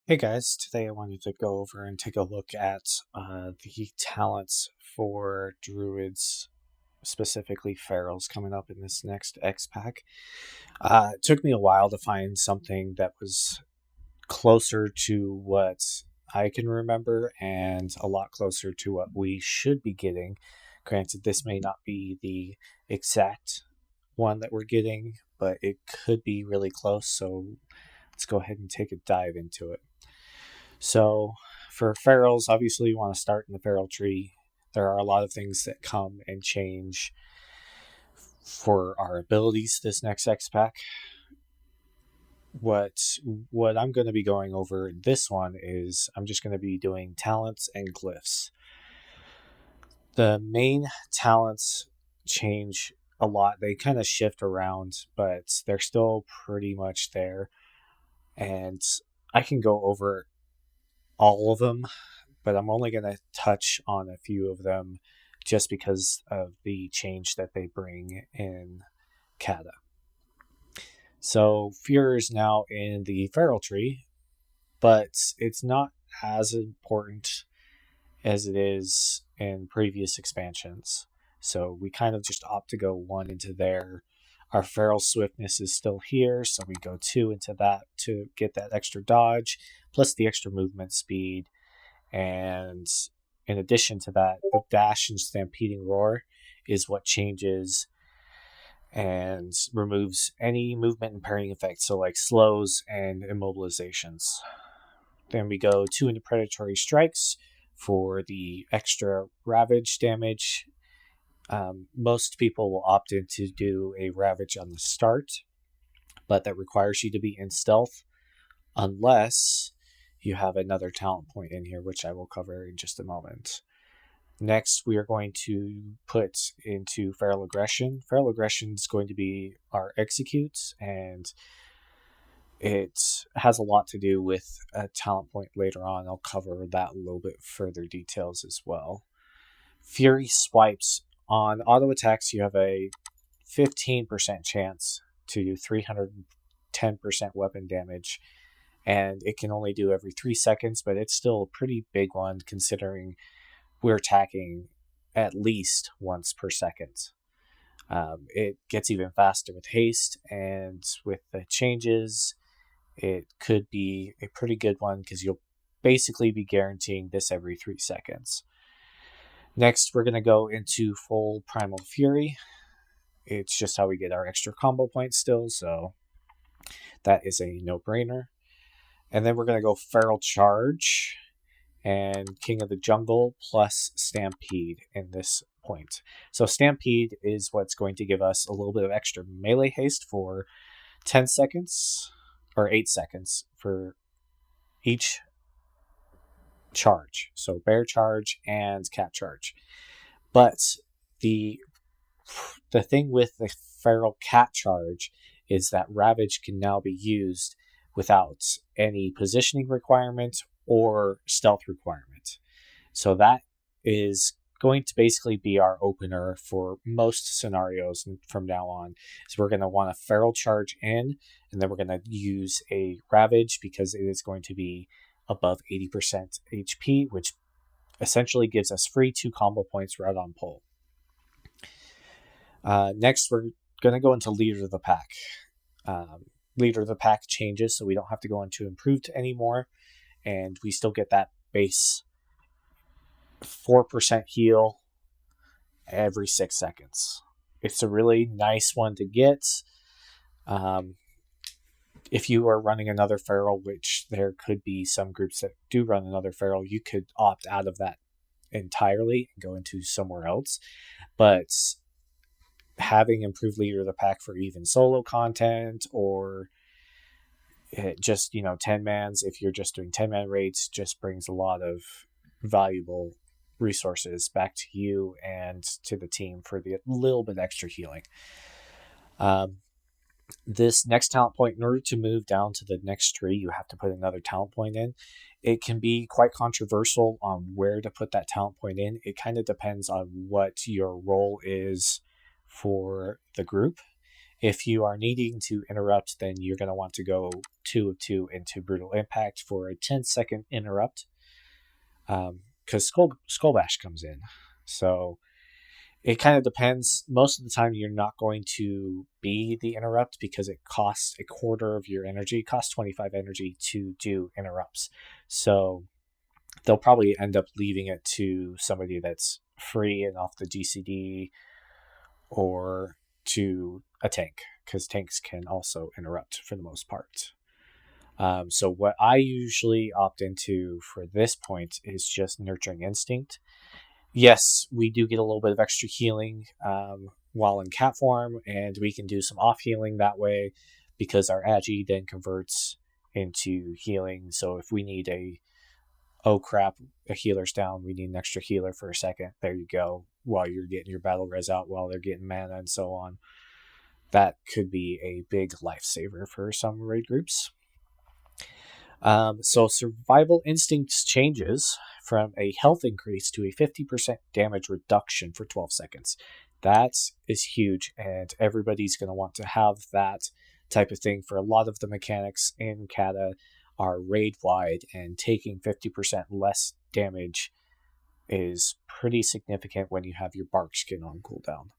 Hey guys, today I wanted to go over and take a look at the talents for druids, specifically ferals, coming up in this next X pack. It took me a while to find something that was closer to what I can remember and a lot closer to what we should be getting. Granted, this may not be the exact one that we're getting, but it could be really close, so let's go ahead and take a dive into it. So for ferals, obviously you want to start in the feral tree. There are a lot of things that come and change for our abilities this next X pack. What I'm going to be going over in this one is I'm just going to be doing talents and glyphs. The main talents change a lot. They kind of shift around, but they're still pretty much there. And I can go over all of them, but I'm only going to touch on a few of them just because of the change that they bring in Cata. So Fear is now in the feral tree, but it's not as important as it is in previous expansions. So we kind of just opt to go one into there. Our feral swiftness is still here, so we go two into that to get that extra dodge, plus the extra movement speed. And in addition to that, the dash and stampeding roar is what changes and removes any movement and parrying effects, so like slows and immobilizations. Then we go two into predatory strikes for the extra ravage damage. Most people will opt in to do a ravage on the start, but that requires you to be in stealth unless you have another talent point in here, which I will cover in just a moment. Next, we are going to put into Feral Aggression. Feral Aggression is going to be our executes, and it has a lot to do with a talent point later on. I'll cover that a little bit further details as well. Fury Swipes. On auto attacks, you have a 15% chance to do 310% weapon damage, and it can only do every 3 seconds, but it's still a pretty big one considering we're attacking at least once per second. It gets even faster with haste, and with the changes, it could be a pretty good one because you'll basically be guaranteeing this every 3 seconds. Next, we're going to go into full Primal Fury. It's just how we get our extra combo points still, so that is a no-brainer. And then we're going to go Feral Charge and King of the Jungle plus Stampede in this point. So Stampede is what's going to give us a little bit of extra melee haste for 10 seconds, or 8 seconds for each charge. So Bear Charge and Cat Charge. But the thing with the Feral Cat Charge is that Ravage can now be used without any positioning requirement or stealth requirement. So that is going to basically be our opener for most scenarios from now on. So we're going to want a Feral Charge in, and then we're going to use a Ravage because it is going to be above 80% HP, which essentially gives us free 2 combo points right on pull. Next, we're going to go into Leader of the Pack. Leader of the Pack changes, so we don't have to go into Improved anymore, and we still get that base 4% heal every 6 seconds. It's a really nice one to get. If you are running another feral, which there could be some groups that do run another feral, you could opt out of that entirely and go into somewhere else. But having improved Leader of the Pack for even solo content or just 10 mans, if you're just doing 10-man raids, just brings a lot of valuable resources back to you and to the team for the little bit extra healing. This next talent point, in order to move down to the next tree, you have to put another talent point in. It can be quite controversial on where to put that talent point in. It kind of depends on what your role is for the group. If you are needing to interrupt, then you're going to want to go 2 of 2 into Brutal Impact for a 10-second interrupt, because Skull Bash comes in. So it kind of depends. Most of the time, you're not going to be the interrupt because it costs a quarter of your energy. It costs 25 energy to do interrupts. So they'll probably end up leaving it to somebody that's free and off the GCD, or to a tank, because tanks can also interrupt for the most part. So what I usually opt into for this point is just Nurturing Instinct. Yes, we do get a little bit of extra healing while in cat form, and we can do some off healing that way because our agi then converts into healing. So if we need oh crap, a healer's down, we need an extra healer for a second, there you go, while you're getting your battle res out, while they're getting mana and so on. That could be a big lifesaver for some raid groups. So Survival Instincts changes from a health increase to a 50% damage reduction for 12 seconds. That is huge, and everybody's going to want to have that type of thing. For a lot of the mechanics in Cata are raid-wide, and taking 50% less damage is pretty significant when you have your bark skin on cooldown.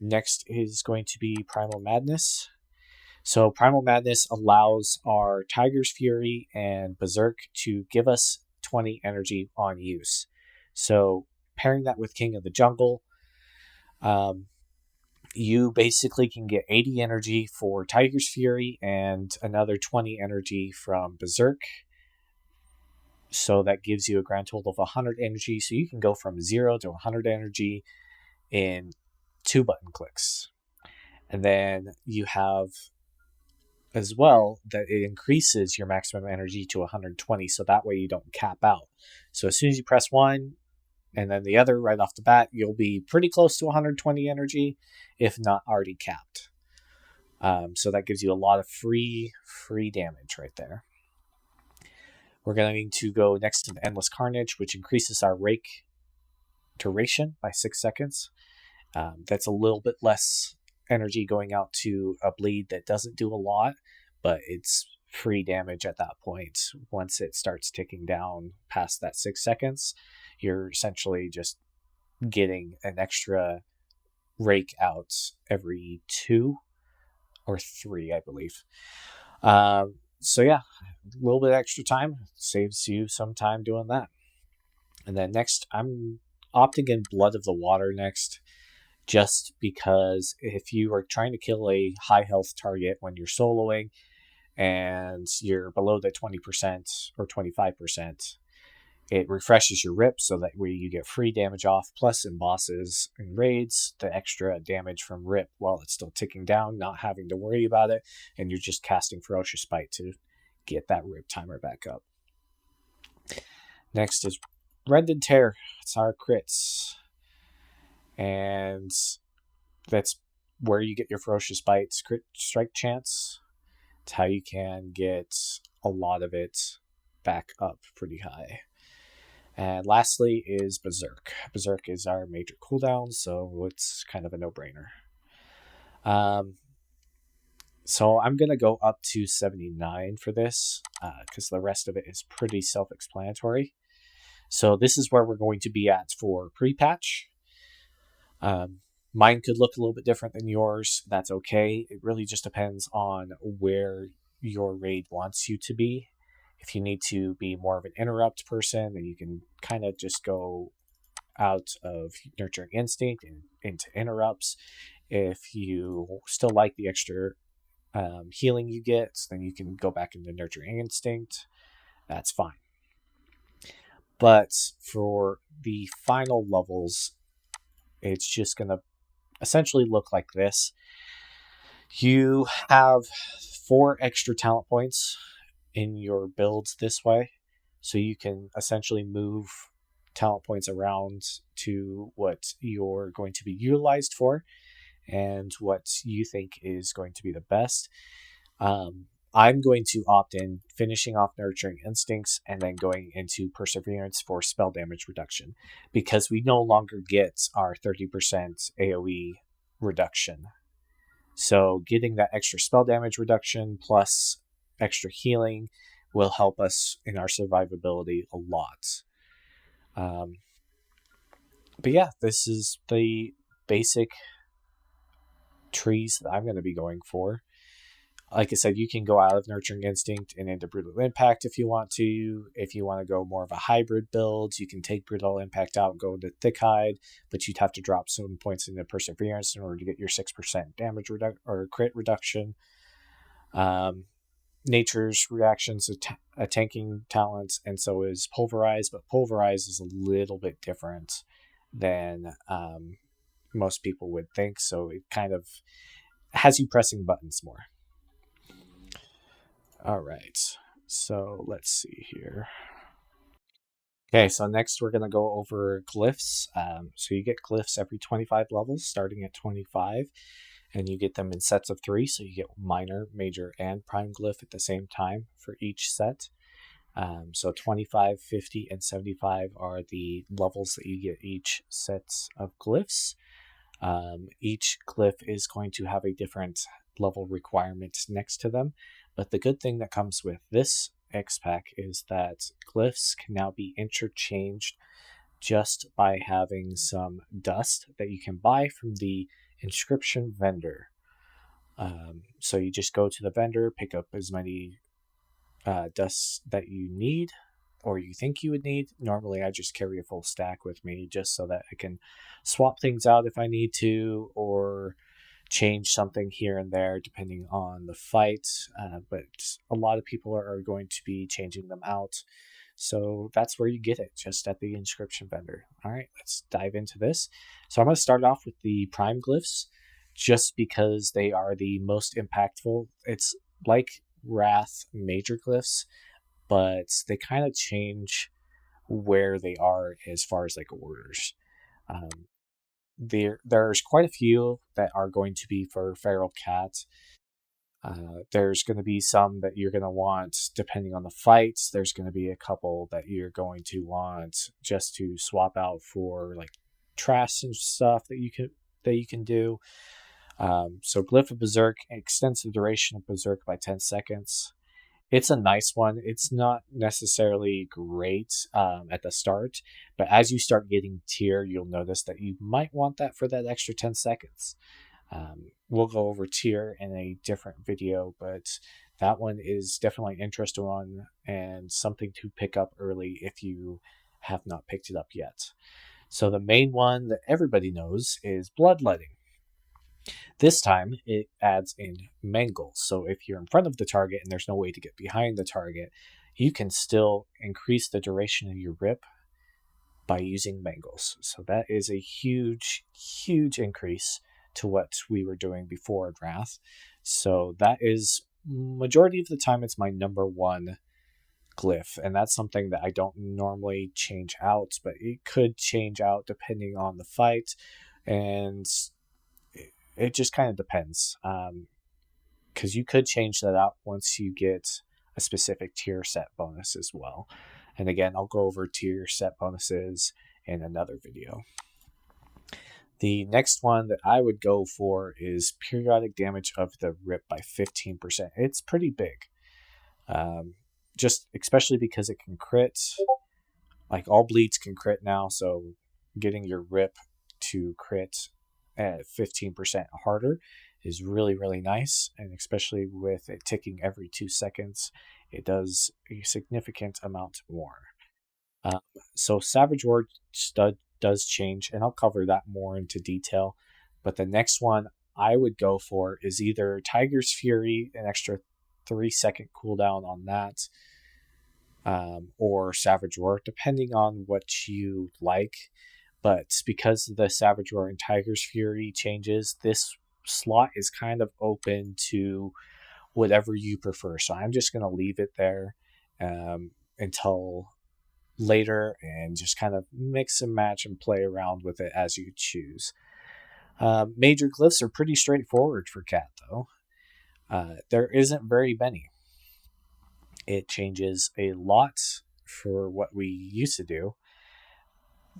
Next is going to be Primal Madness. So Primal Madness allows our Tiger's Fury and Berserk to give us 20 energy on use. So pairing that with King of the Jungle, you basically can get 80 energy for Tiger's Fury and another 20 energy from Berserk. So that gives you a grand total of 100 energy. So you can go from 0 to 100 energy in 2 button clicks. And then you have as well that it increases your maximum energy to 120, so that way you don't cap out. So as soon as you press one and then the other right off the bat, you'll be pretty close to 120 energy, if not already capped. So that gives you a lot of free damage right there. We're going to go next to the Endless Carnage, which increases our rake duration by 6 seconds. That's a little bit less energy going out to a bleed that doesn't do a lot, but it's free damage at that point. Once it starts ticking down past that 6 seconds, you're essentially just getting an extra rake out every 2 or 3, I believe. So yeah, a little bit extra time saves you some time doing that. And then next, I'm opting in Blood of the Water next, just because if you are trying to kill a high health target when you're soloing and you're below the 20% or 25%, it refreshes your rip, so that way you get free damage off, plus in bosses and raids, the extra damage from rip while it's still ticking down, not having to worry about it, and you're just casting Ferocious Bite to get that rip timer back up. Next is Rended Tear. It's our crits, and that's where you get your Ferocious Bite's crit strike chance. It's how you can get a lot of it back up pretty high. And lastly is Berserk. Berserk is our major cooldown, so it's kind of a no-brainer. So I'm going to go up to 79 for this, because the rest of it is pretty self-explanatory. So this is where we're going to be at for pre-patch. Mine could look a little bit different than yours. That's okay. It really just depends on where your raid wants you to be. If you need to be more of an interrupt person, then you can kind of just go out of Nurturing Instinct and into interrupts. If you still like the extra healing you get, then you can go back into Nurturing Instinct. That's fine. But for the final levels, it's just going to essentially look like this. You have 4 extra talent points in your builds this way, so you can essentially move talent points around to what you're going to be utilized for and what you think is going to be the best. I'm going to opt in finishing off Nurturing Instincts and then going into Perseverance for spell damage reduction, because we no longer get our 30% AoE reduction So getting that extra spell damage reduction plus extra healing will help us in our survivability a lot. But yeah, this is the basic trees that I'm going to be going for. Like I said, you can go out of Nurturing Instinct and into Brutal Impact if you want to. If you want to go more of a hybrid build, you can take Brutal Impact out and go into Thick Hide, but you'd have to drop some points into Perseverance in order to get your 6% damage or crit reduction. Nature's reactions to tanking talents, and so is Pulverize, but Pulverize is a little bit different than most people would think, so it kind of has you pressing buttons more. All right, so let's see here. Okay, so next we're going to go over glyphs. So you get glyphs every 25 levels, starting at 25, and you get them in sets of 3, so you get minor, major, and prime glyph at the same time for each set. So 25, 50, and 75 are the levels that you get each set of glyphs. Each glyph is going to have a different level requirement next to them, but the good thing that comes with this X-Pack is that glyphs can now be interchanged just by having some dust that you can buy from the inscription vendor. So you just go to the vendor, pick up as many dusts that you need or you think you would need. Normally I just carry a full stack with me just so that I can swap things out if I need to, or change something here and there depending on the fight. But a lot of people are going to be changing them out. So that's where you get it, just at the inscription vendor. All right, let's dive into this. So I'm going to start off with the prime glyphs just because they are the most impactful. It's like Wrath major glyphs, but they kind of change where they are as far as like orders. There's quite a few that are going to be for Feral Cat. There's going to be some that you're going to want depending on the fights. There's going to be a couple that you're going to want just to swap out for like trash and stuff that you can do. So Glyph of Berserk extends the duration of Berserk by 10 seconds. It's a nice one. It's not necessarily great at the start, but as you start getting tier, you'll notice that you might want that for that extra 10 seconds. We'll go over tier in a different video, but that one is definitely an interesting one and something to pick up early if you have not picked it up yet. So the main one that everybody knows is Bloodletting. This time, it adds in mangles. So if you're in front of the target and there's no way to get behind the target, you can still increase the duration of your rip by using mangles. So that is a huge, huge increase to what we were doing before in Wrath. So that is, majority of the time, it's my number one glyph, and that's something that I don't normally change out, but it could change out depending on the fight, and it just kind of depends, because you could change that out once you get a specific tier set bonus as well. And again, I'll go over tier set bonuses in another video. The next one that I would go for is periodic damage of the rip by 15%. It's pretty big, just especially because it can crit. Like all bleeds can crit now, so getting your rip to crit at 15% harder is really, really nice. And especially with it ticking every 2 seconds, it does a significant amount more. So Savage Roar does change, and I'll cover that more into detail. But the next one I would go for is either Tiger's Fury, an extra 3-second cooldown on that, or Savage Roar, depending on what you like. But because the Savage Roar and Tiger's Fury changes, this slot is kind of open to whatever you prefer. So I'm just going to leave it there until later and just kind of mix and match and play around with it as you choose. Major glyphs are pretty straightforward for Cat, though. There isn't very many. It changes a lot for what we used to do.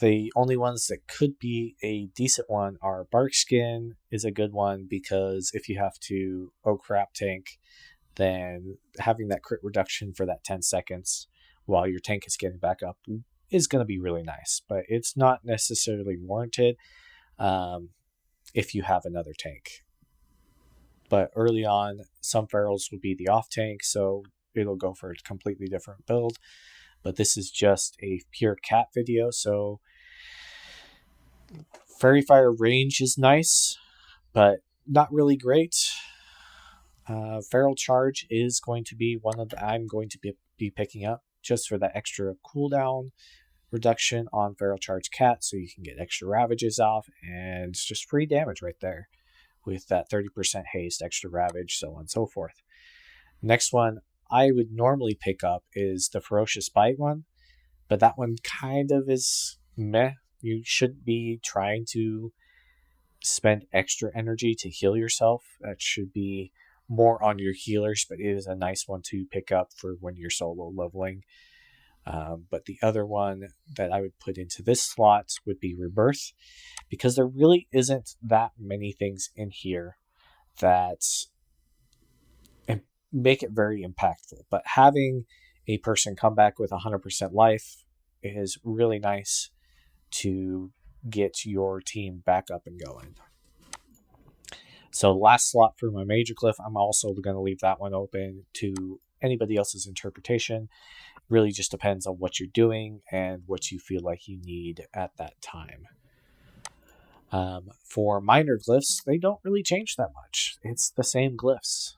The only ones that could be a decent one are Bark Skin is a good one, because if you have to oh crap tank, then having that crit reduction for that 10 seconds while your tank is getting back up is going to be really nice, but it's not necessarily warranted if you have another tank. But early on, some ferals will be the off tank, so it'll go for a completely different build. But this is just a pure cat video, so Fairy Fire range is nice, but not really great. Feral Charge is going to be one of the I'm going to be picking up just for that extra cooldown reduction on Feral Charge Cat, so you can get extra ravages off, and it's just free damage right there with that 30% haste, extra ravage, so on and so forth. Next one I would normally pick up is the Ferocious Bite one, but that one kind of is meh. You shouldn't be trying to spend extra energy to heal yourself. That should be more on your healers, but it is a nice one to pick up for when you're solo leveling. But the other one that I would put into this slot would be Rebirth, because there really isn't that many things in here that make it very impactful. But having a person come back with 100% life is really nice to get your team back up and going. So last slot for my major glyph, I'm also going to leave that one open to anybody else's interpretation. It really just depends on what you're doing and what you feel like you need at that time. For minor glyphs, they don't really change that much. It's the same glyphs.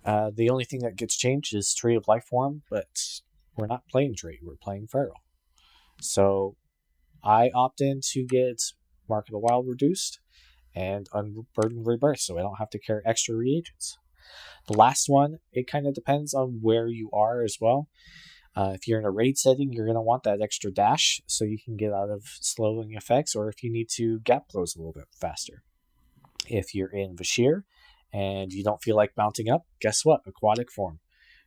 The only thing that gets changed is Tree of Life Form, but we're not playing Tree, we're playing Feral. So I opt in to get Mark of the Wild reduced and Unburdened Rebirth, so I don't have to carry extra reagents. The last one, it kind of depends on where you are as well. If you're in a raid setting, you're going to want that extra dash so you can get out of slowing effects, or if you need to gap close a little bit faster. If you're in Vashir and you don't feel like mounting up, guess what? Aquatic Form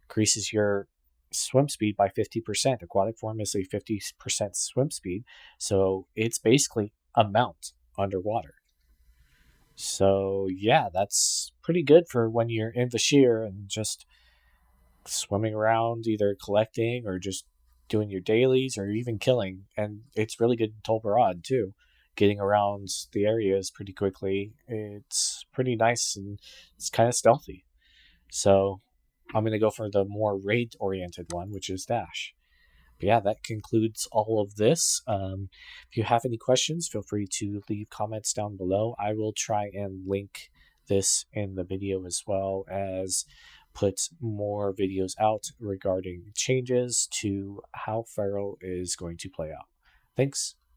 increases your swim speed by 50%. Aquatic Form is a 50% swim speed, so it's basically a mount underwater. So yeah, that's pretty good for when you're in Vashir and just swimming around, either collecting or just doing your dailies or even killing. And it's really good in Tol Barad too. Getting around the areas pretty quickly. It's pretty nice and it's kind of stealthy. So I'm going to go for the more raid-oriented one, which is Dash. But yeah, that concludes all of this. If you have any questions, feel free to leave comments down below. I will try and link this in the video, as well as put more videos out regarding changes to how Feral is going to play out. Thanks.